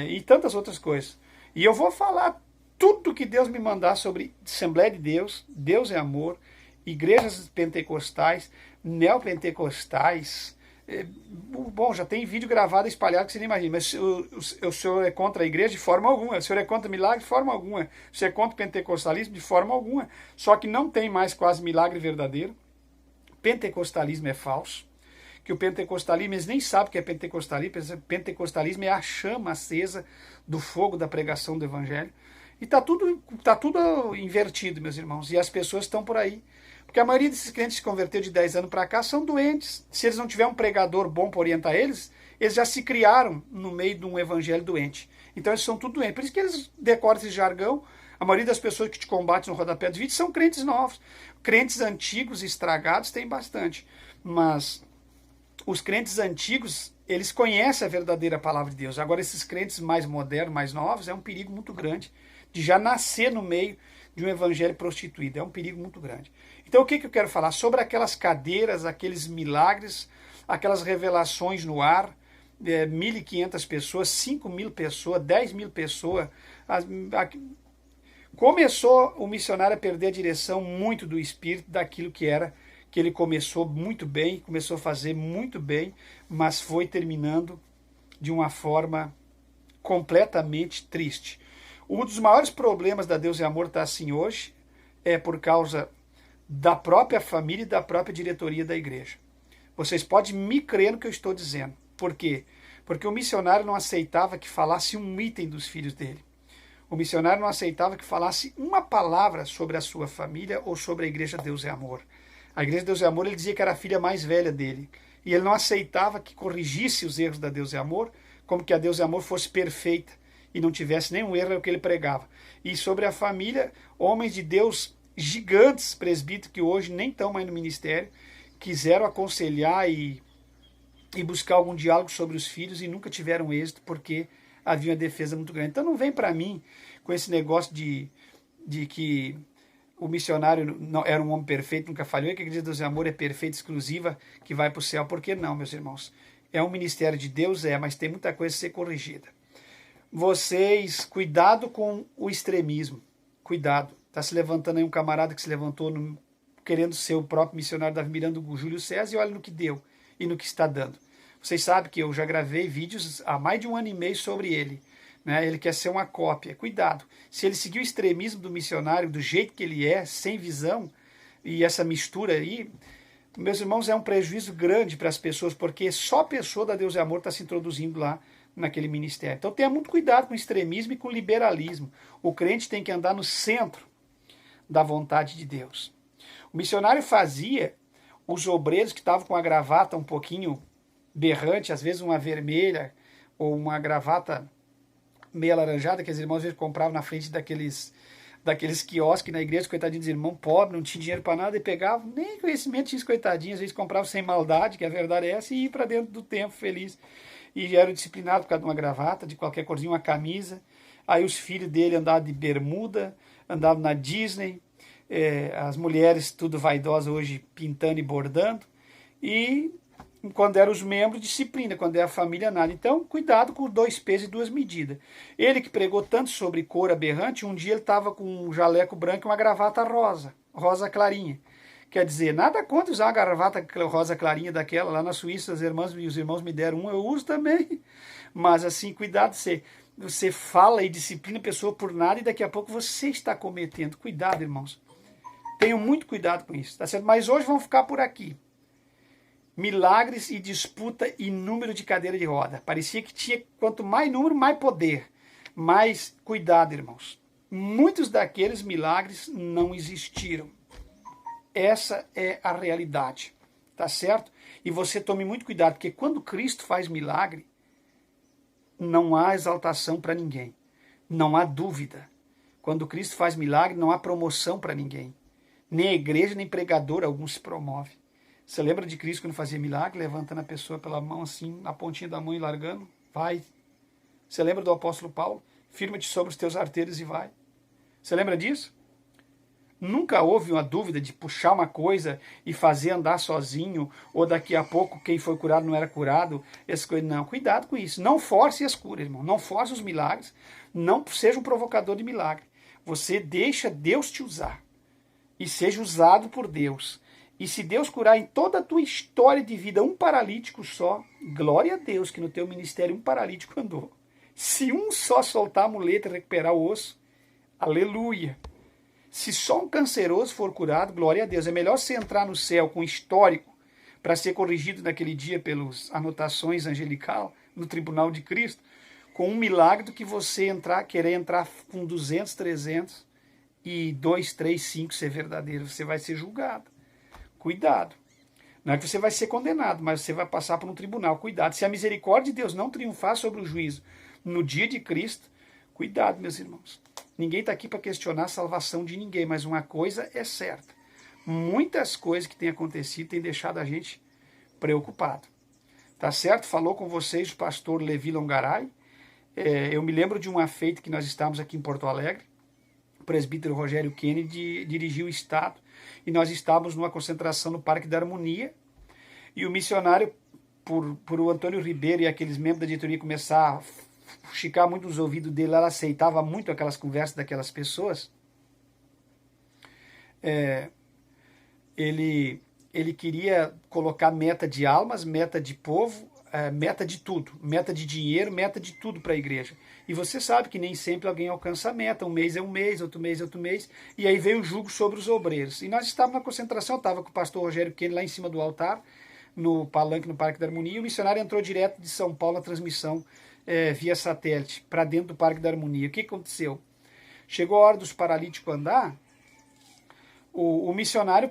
e tantas outras coisas. E eu vou falar tudo que Deus me mandar sobre Assembleia de Deus, Deus é amor, igrejas pentecostais, neopentecostais. Bom, já tem vídeo gravado espalhado que você nem imagina, mas o senhor é contra a igreja de forma alguma, o senhor é contra milagre de forma alguma, o senhor é contra o pentecostalismo de forma alguma, só que não tem mais quase milagre verdadeiro. Pentecostalismo é falso, que o pentecostalismo, eles nem sabem o que é pentecostalismo, pentecostalismo é a chama acesa do fogo da pregação do evangelho, e tá tudo invertido, meus irmãos, e as pessoas estão por aí. Porque a maioria desses crentes que se converteu de 10 anos para cá são doentes. Se eles não tiverem um pregador bom para orientar eles, eles já se criaram no meio de um evangelho doente. Então eles são tudo doentes. Por isso que eles decoram esse jargão. A maioria das pessoas que te combatem no rodapé dos vídeos são crentes novos. Crentes antigos e estragados tem bastante. Mas os crentes antigos, eles conhecem a verdadeira palavra de Deus. Agora esses crentes mais modernos, mais novos, é um perigo muito grande de já nascer no meio de um evangelho prostituído. É um perigo muito grande. Então o que eu quero falar? Sobre aquelas cadeiras, aqueles milagres, aquelas revelações no ar, 1.500 pessoas, 5.000 pessoas, 10.000 pessoas. Começou o missionário a perder a direção muito do espírito, daquilo que era, que ele começou muito bem, começou a fazer muito bem, mas foi terminando de uma forma completamente triste. Um dos maiores problemas da Deus é Amor está assim hoje, é por causa da própria família e da própria diretoria da igreja. Vocês podem me crer no que eu estou dizendo. Por quê? Porque o missionário não aceitava que falasse um item dos filhos dele. O missionário não aceitava que falasse uma palavra sobre a sua família ou sobre a igreja Deus é Amor. A igreja Deus é Amor, ele dizia que era a filha mais velha dele. E ele não aceitava que corrigisse os erros da Deus é Amor, como que a Deus é Amor fosse perfeita e não tivesse nenhum erro no que ele pregava. E sobre a família, homens de Deus gigantes, presbíteros, que hoje nem estão mais no ministério, quiseram aconselhar e buscar algum diálogo sobre os filhos e nunca tiveram êxito, porque havia uma defesa muito grande. Então não vem para mim com esse negócio de que o missionário não era um homem perfeito, nunca falhou, e que a igreja de Deus é Amor é perfeita, exclusiva, que vai para o céu. Por que não, meus irmãos? É um ministério de Deus, mas tem muita coisa a ser corrigida. Vocês, cuidado com o extremismo, cuidado. Está se levantando aí um camarada que se levantou querendo ser o próprio missionário Davi Miranda, o Júlio César, e olha no que deu e no que está dando. Vocês sabem que eu já gravei vídeos há mais de 1 ano e meio sobre ele. Né? Ele quer ser uma cópia. Cuidado. Se ele seguir o extremismo do missionário, do jeito que ele é, sem visão, e essa mistura aí, meus irmãos, é um prejuízo grande para as pessoas, porque só a pessoa da Deus é Amor está se introduzindo lá naquele ministério. Então tenha muito cuidado com o extremismo e com o liberalismo. O crente tem que andar no centro da vontade de Deus. O missionário fazia os obreiros que estavam com a gravata um pouquinho berrante, às vezes uma vermelha ou uma gravata meio alaranjada, que os irmãos compravam na frente daqueles quiosques na igreja, coitadinhos dos irmãos pobres, não tinha dinheiro para nada, e pegavam, nem conhecimento tinha, coitadinhos, às vezes compravam sem maldade, que a verdade é essa, e ia para dentro do templo feliz. E eram disciplinados por causa de uma gravata, de qualquer corzinha, uma camisa. Aí os filhos dele andavam de bermuda, andavam na Disney, as mulheres tudo vaidosas hoje pintando e bordando, e quando eram os membros, disciplina, quando é a família, nada. Então, cuidado com 2 pesos e 2 medidas. Ele que pregou tanto sobre cor aberrante, um dia ele estava com um jaleco branco e uma gravata rosa clarinha. Quer dizer, nada contra usar uma gravata rosa clarinha daquela, lá na Suíça os irmãos me deram uma, eu uso também. Mas assim, cuidado, você fala e disciplina a pessoa por nada e daqui a pouco você está cometendo. Cuidado, irmãos. Tenham muito cuidado com isso, tá certo? Mas hoje vamos ficar por aqui. Milagres e disputa e número de cadeira de roda. Parecia que tinha, quanto mais número, mais poder. Mas cuidado, irmãos. Muitos daqueles milagres não existiram. Essa é a realidade, tá certo? E você tome muito cuidado, porque quando Cristo faz milagre, não há exaltação para ninguém. Não há dúvida. Quando Cristo faz milagre, não há promoção para ninguém. Nem a igreja, nem pregador, alguns se promove. Você lembra de Cristo quando fazia milagre, levantando a pessoa pela mão assim, na pontinha da mão e largando? Vai. Você lembra do apóstolo Paulo? Firma-te sobre os teus arteiros e vai. Você lembra disso? Nunca houve uma dúvida de puxar uma coisa e fazer andar sozinho, ou daqui a pouco quem foi curado não era curado. Essas coisas. Não, cuidado com isso. Não force as curas, irmão. Não force os milagres. Não seja um provocador de milagre. Você deixa Deus te usar. E seja usado por Deus. E se Deus curar em toda a tua história de vida um paralítico só, glória a Deus que no teu ministério um paralítico andou. Se um só soltar a muleta e recuperar o osso, aleluia. Se só um canceroso for curado, glória a Deus. É melhor você entrar no céu com histórico para ser corrigido naquele dia pelas anotações angelical no tribunal de Cristo, com um milagre, do que você querer entrar com 200, 300 e 2, 3, 5 ser verdadeiro. Você vai ser julgado. Cuidado. Não é que você vai ser condenado, mas você vai passar por um tribunal. Cuidado. Se a misericórdia de Deus não triunfar sobre o juízo no dia de Cristo, cuidado, meus irmãos. Ninguém está aqui para questionar a salvação de ninguém, mas uma coisa é certa. Muitas coisas que têm acontecido têm deixado a gente preocupado. Tá certo? Falou com vocês o pastor Levi Longaray. Eu me lembro de uma feita que nós estávamos aqui em Porto Alegre. O presbítero Rogério Kennedy dirigiu o Estado e nós estávamos numa concentração no Parque da Harmonia, e o missionário, por o Antônio Ribeiro e aqueles membros da diretoria começar a chicar muito os ouvidos dele, ela aceitava muito aquelas conversas daquelas pessoas, ele queria colocar meta de almas, meta de povo, meta de tudo, meta de dinheiro, meta de tudo para a igreja. E você sabe que nem sempre alguém alcança a meta, um mês é um mês, outro mês é outro mês, e aí veio o jugo sobre os obreiros. E nós estávamos na concentração, estava com o pastor Rogério Kennedy lá em cima do altar, no palanque, no Parque da Harmonia, e o missionário entrou direto de São Paulo na transmissão via satélite, para dentro do Parque da Harmonia. O que aconteceu? Chegou a hora dos paralíticos andar, o missionário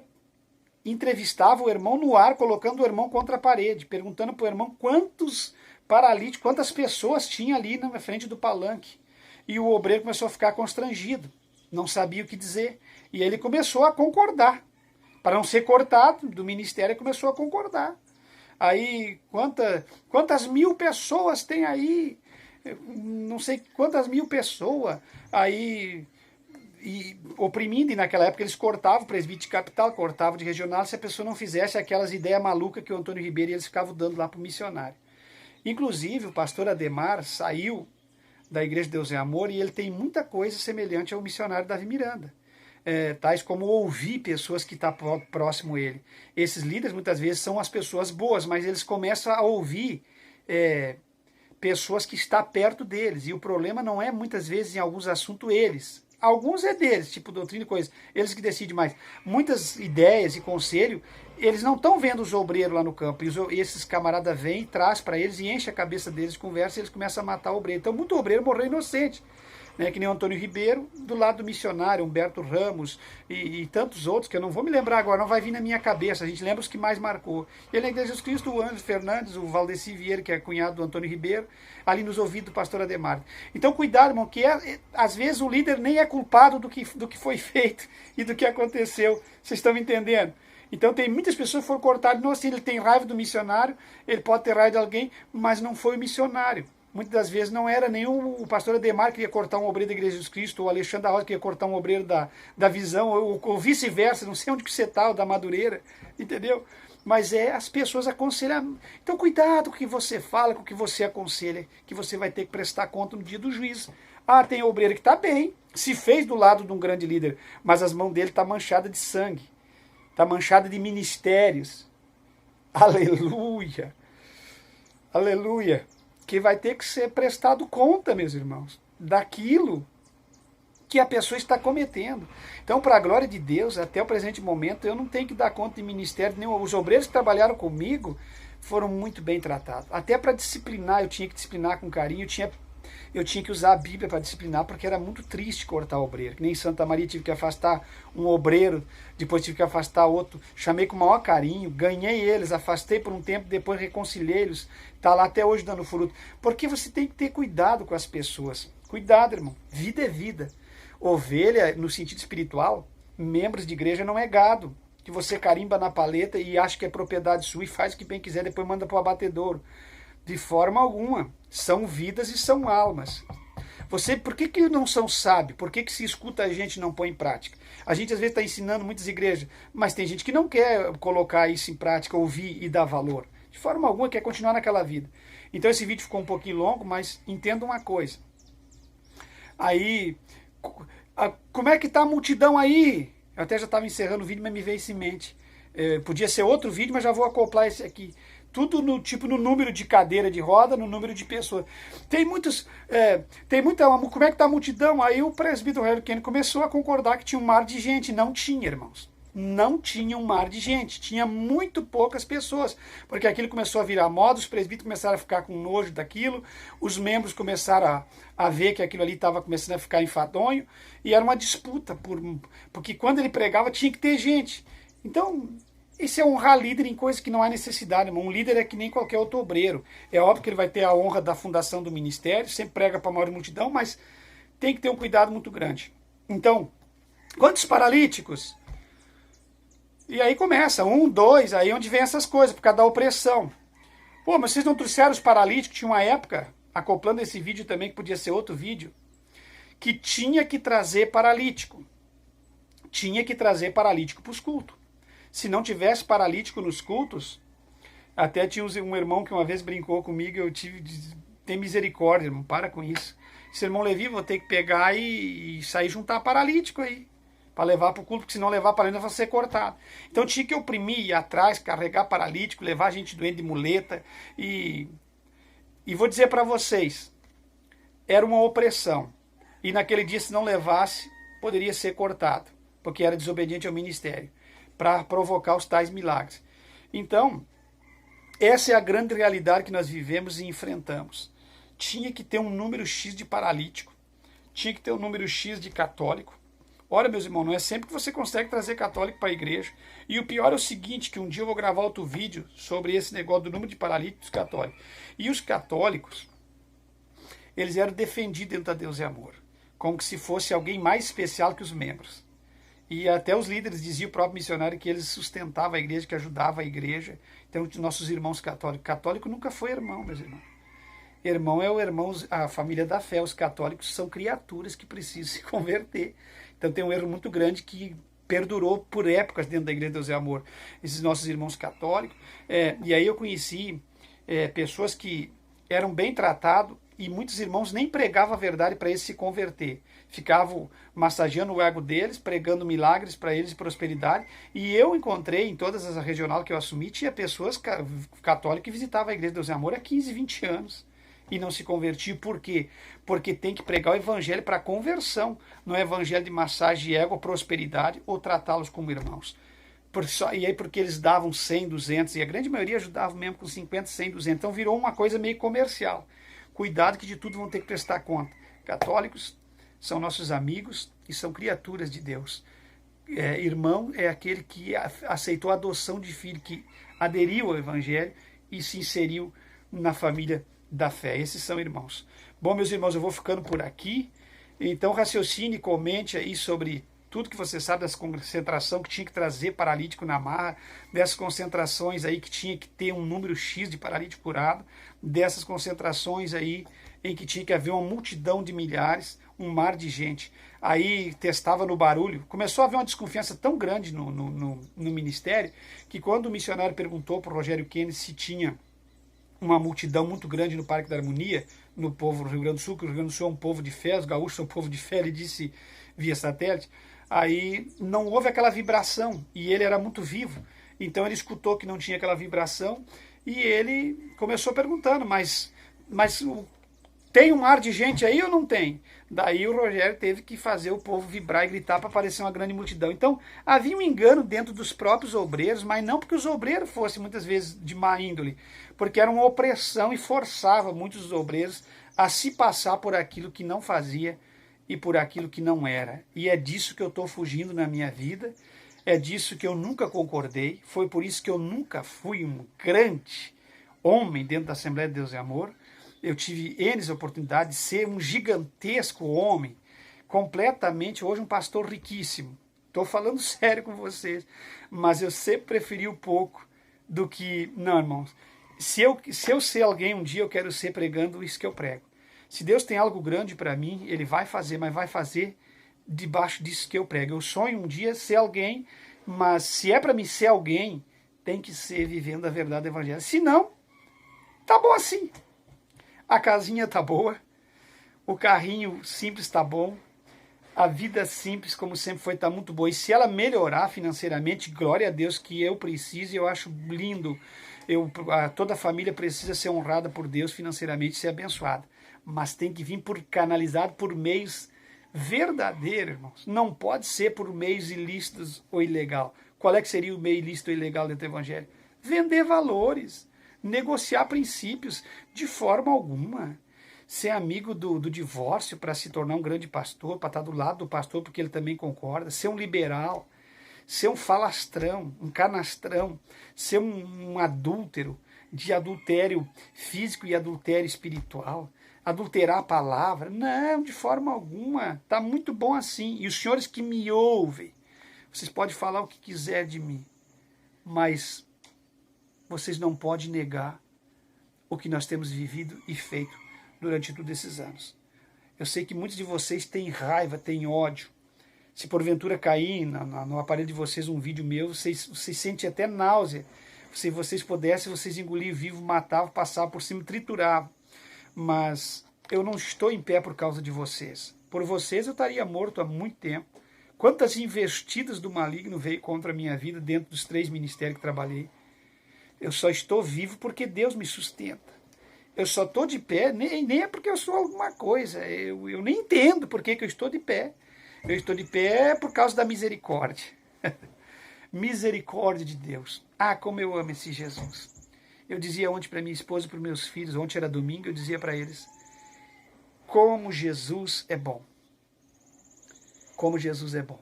entrevistava o irmão no ar, colocando o irmão contra a parede, perguntando para o irmão quantos paralíticos, quantas pessoas tinha ali na frente do palanque. E o obreiro começou a ficar constrangido, não sabia o que dizer. E ele começou a concordar. Para não ser cortado do ministério, começou a concordar. Aí, quantas mil pessoas tem aí? Não sei quantas mil pessoas. Aí, oprimindo, e naquela época eles cortavam o presbítero de capital, cortavam de regional, se a pessoa não fizesse aquelas ideias malucas que o Antônio Ribeiro e eles ficavam dando lá para o missionário. Inclusive, o pastor Ademar saiu da Igreja de Deus é Amor e ele tem muita coisa semelhante ao missionário Davi Miranda. Tais como ouvir pessoas que estão próximo a ele. Esses líderes muitas vezes são as pessoas boas, mas eles começam a ouvir pessoas que estão perto deles. E o problema não é muitas vezes em alguns assuntos eles. Alguns é deles, tipo doutrina e coisa, eles que decidem mais. Muitas ideias e conselho, eles não estão vendo os obreiros lá no campo. E esses camaradas vêm, traz para eles e enche a cabeça deles, conversa, e eles começam a matar o obreiro. Então muito obreiro morreu inocente. Né, que nem o Antônio Ribeiro, do lado do missionário, Humberto Ramos e tantos outros, que eu não vou me lembrar agora, não vai vir na minha cabeça, a gente lembra os que mais marcou. E na Igreja de Jesus Cristo, o Ângelo Fernandes, o Valdeci Vieira, que é cunhado do Antônio Ribeiro, ali nos ouvidos do pastor Ademar. Então cuidado, irmão, que às vezes o líder nem é culpado do que foi feito e do que aconteceu, vocês estão me entendendo? Então tem muitas pessoas que foram cortadas, não assim, ele tem raiva do missionário, ele pode ter raiva de alguém, mas não foi o missionário. Muitas das vezes não era nem o pastor Ademar que ia cortar um obreiro da Igreja de Jesus Cristo, ou o Alexandre da Rosa que ia cortar um obreiro da Visão, ou vice-versa, não sei onde que você está, ou da Madureira, entendeu? Mas as pessoas aconselham. Então cuidado com o que você fala, com o que você aconselha, que você vai ter que prestar conta no dia do juízo. Ah, tem obreiro que está bem, se fez do lado de um grande líder, mas as mãos dele estão manchadas de sangue, está manchada de ministérios. Aleluia! Aleluia! Que vai ter que ser prestado conta, meus irmãos, daquilo que a pessoa está cometendo. Então, para a glória de Deus, até o presente momento, eu não tenho que dar conta de ministério nenhum. Os obreiros que trabalharam comigo foram muito bem tratados. Até para disciplinar, eu tinha que disciplinar com carinho, eu tinha que usar a Bíblia para disciplinar, porque era muito triste cortar o obreiro. Que nem em Santa Maria tive que afastar um obreiro, depois tive que afastar outro. Chamei com o maior carinho, ganhei eles, afastei por um tempo, depois reconciliei-los. Está lá até hoje dando fruto. Porque você tem que ter cuidado com as pessoas. Cuidado, irmão. Vida é vida. Ovelha, no sentido espiritual, membros de igreja não é gado, que você carimba na paleta e acha que é propriedade sua e faz o que bem quiser, depois manda para o abatedouro. De forma alguma. São vidas e são almas. Por que não são sábios? Por que se escuta a gente e não põe em prática? A gente às vezes está ensinando muitas igrejas, mas tem gente que não quer colocar isso em prática, ouvir e dar valor. De forma alguma quer continuar naquela vida. Então esse vídeo ficou um pouquinho longo, mas entenda uma coisa. Aí, Como é que está a multidão aí? Eu até já estava encerrando o vídeo, mas me veio isso em mente. Podia ser outro vídeo, mas já vou acoplar esse aqui. Tudo no tipo no número de cadeira de roda, no número de pessoas. Tem muitos. Como é que está a multidão? Aí o presbítero Harry Kane começou a concordar que tinha um mar de gente. Não tinha, irmãos. Não tinha um mar de gente. Tinha muito poucas pessoas. Porque aquilo começou a virar moda, os presbíteros começaram a ficar com nojo daquilo, os membros começaram a ver que aquilo ali estava começando a ficar enfadonho, e era uma disputa, porque quando ele pregava tinha que ter gente. Então, esse é honrar líder em coisas que não há necessidade, irmão. Um líder é que nem qualquer outro obreiro. É óbvio que ele vai ter a honra da fundação do ministério, sempre prega para a maior multidão, mas tem que ter um cuidado muito grande. Então, quantos paralíticos? E aí começa, 1, 2, aí onde vem essas coisas, por causa da opressão. Pô, mas vocês não trouxeram os paralíticos? Tinha uma época, acoplando esse vídeo também, que podia ser outro vídeo, que tinha que trazer paralítico. Tinha que trazer paralítico para os cultos. Se não tivesse paralítico nos cultos, até tinha um irmão que uma vez brincou comigo, eu tive de ter misericórdia, irmão, para com isso. Esse irmão Levi, vou ter que pegar e sair juntar paralítico aí, para levar para o culto, porque se não levar paralítico vai ser cortado. Então tinha que oprimir, ir atrás, carregar paralítico, levar gente doente de muleta, e vou dizer para vocês, era uma opressão. E naquele dia, se não levasse, poderia ser cortado, porque era desobediente ao ministério, para provocar os tais milagres. Então, essa é a grande realidade que nós vivemos e enfrentamos. Tinha que ter um número X de paralítico, tinha que ter um número X de católico. Ora, meus irmãos, não é sempre que você consegue trazer católico para a igreja. E o pior é o seguinte, que um dia eu vou gravar outro vídeo sobre esse negócio do número de paralíticos católicos. E os católicos, eles eram defendidos dentro da Deus e Amor, como que se fosse alguém mais especial que os membros. E até os líderes diziam, o próprio missionário, que eles sustentavam a igreja, que ajudavam a igreja. Então, nossos irmãos católicos. Católico nunca foi irmão, meus irmãos. Irmão é o irmão, a família da fé. Os católicos são criaturas que precisam se converter. Então tem um erro muito grande que perdurou por épocas dentro da Igreja de Deus e Amor. Esses nossos irmãos católicos. E aí eu conheci pessoas que eram bem tratados e muitos irmãos nem pregavam a verdade para eles se converter. Ficavam massageando o ego deles, pregando milagres para eles de prosperidade. E eu encontrei em todas as regionais que eu assumi, tinha pessoas católicas que visitavam a Igreja de Deus e Amor há 15, 20 anos. E não se convertir. Por quê? Porque tem que pregar o evangelho para conversão, não é evangelho de massagem de ego ou prosperidade, ou tratá-los como irmãos. E aí porque eles davam 100, 200, e a grande maioria ajudava mesmo com 50, 100, 200. Então virou uma coisa meio comercial. Cuidado que de tudo vão ter que prestar conta. Católicos são nossos amigos e são criaturas de Deus. Irmão é aquele que aceitou a adoção de filho, que aderiu ao evangelho e se inseriu na família da fé. Esses são irmãos. Bom, meus irmãos, eu vou ficando por aqui. Então raciocine, comente aí sobre tudo que você sabe dessa concentração que tinha que trazer paralítico na marra, dessas concentrações aí que tinha que ter um número X de paralítico curado, dessas concentrações aí em que tinha que haver uma multidão de milhares, um mar de gente. Aí testava no barulho. Começou a haver uma desconfiança tão grande no ministério, que quando o missionário perguntou para o Rogério Kennedy se tinha uma multidão muito grande no Parque da Harmonia, no povo do Rio Grande do Sul, que o Rio Grande do Sul é um povo de fé, os gaúchos são um povo de fé, ele disse via satélite, aí não houve aquela vibração, e ele era muito vivo, então ele escutou que não tinha aquela vibração, e ele começou perguntando, mas tem um mar de gente aí ou não tem? Daí o Rogério teve que fazer o povo vibrar e gritar para aparecer uma grande multidão. Então havia um engano dentro dos próprios obreiros, mas não porque os obreiros fossem muitas vezes de má índole, porque era uma opressão e forçava muitos dos obreiros a se passar por aquilo que não fazia e por aquilo que não era. E é disso que eu estou fugindo na minha vida, é disso que eu nunca concordei, foi por isso que eu nunca fui um grande homem dentro da Assembleia de Deus e Amor. Eu tive N oportunidades de ser um gigantesco homem, completamente, hoje um pastor riquíssimo. Estou falando sério com vocês, mas eu sempre preferi o pouco do que... Não, irmãos, se eu ser alguém um dia, eu quero ser pregando isso que eu prego. Se Deus tem algo grande para mim, Ele vai fazer, mas vai fazer debaixo disso que eu prego. Eu sonho um dia ser alguém, mas se é para mim ser alguém, tem que ser vivendo a verdade do evangelho. Se não, tá bom assim. A casinha tá boa, o carrinho simples tá bom, A vida simples, como sempre foi, está muito boa. E se ela melhorar financeiramente, glória a Deus, que eu preciso, e eu acho lindo. Toda a família precisa ser honrada por Deus financeiramente, ser abençoada. Mas tem que vir canalizado por meios verdadeiros, irmãos. Não pode ser por meios ilícitos ou ilegal. Qual é que seria o meio ilícito ou ilegal dentro do Evangelho? Vender valores, negociar princípios, de forma alguma. Ser amigo do divórcio para se tornar um grande pastor, para estar do lado do pastor porque ele também concorda, ser um liberal, ser um falastrão, um canastrão, ser um adúltero, de adultério físico e adultério espiritual, adulterar a palavra, não, de forma alguma, está muito bom assim. E os senhores que me ouvem, vocês podem falar o que quiser de mim, mas vocês não podem negar o que nós temos vivido e feito durante todos esses anos. Eu sei que muitos de vocês têm raiva, têm ódio. Se porventura cair no aparelho de vocês um vídeo meu, vocês sentem até náusea. Se vocês pudessem, vocês engoliam vivo, matavam, passavam por cima, trituravam. Mas eu não estou em pé por causa de vocês. Por vocês eu estaria morto há muito tempo. Quantas investidas do maligno veio contra a minha vida dentro dos 3 ministérios que trabalhei. Eu só estou vivo porque Deus me sustenta. Eu só estou de pé, nem é porque eu sou alguma coisa, eu nem entendo por que eu estou de pé. Eu estou de pé por causa da misericórdia. Misericórdia de Deus. Ah, como eu amo esse Jesus. Eu dizia ontem para minha esposa e para os meus filhos, ontem era domingo, eu dizia para eles, como Jesus é bom. Como Jesus é bom.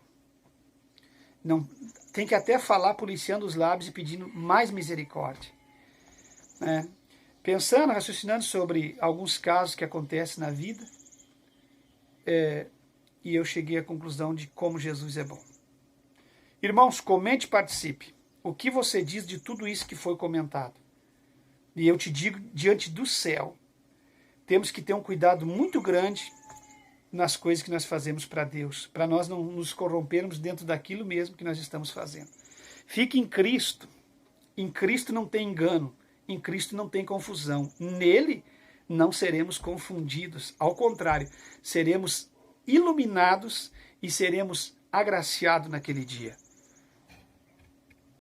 Não, tem que até falar policiando os lábios e pedindo mais misericórdia. Né? Pensando, raciocinando sobre alguns casos que acontecem na vida, e eu cheguei à conclusão de como Jesus é bom. Irmãos, comente e participe. O que você diz de tudo isso que foi comentado? E eu te digo, diante do céu, temos que ter um cuidado muito grande nas coisas que nós fazemos para Deus, para nós não nos corrompermos dentro daquilo mesmo que nós estamos fazendo. Fique em Cristo. Em Cristo não tem engano. Em Cristo não tem confusão. Nele não seremos confundidos. Ao contrário, seremos iluminados e seremos agraciados naquele dia.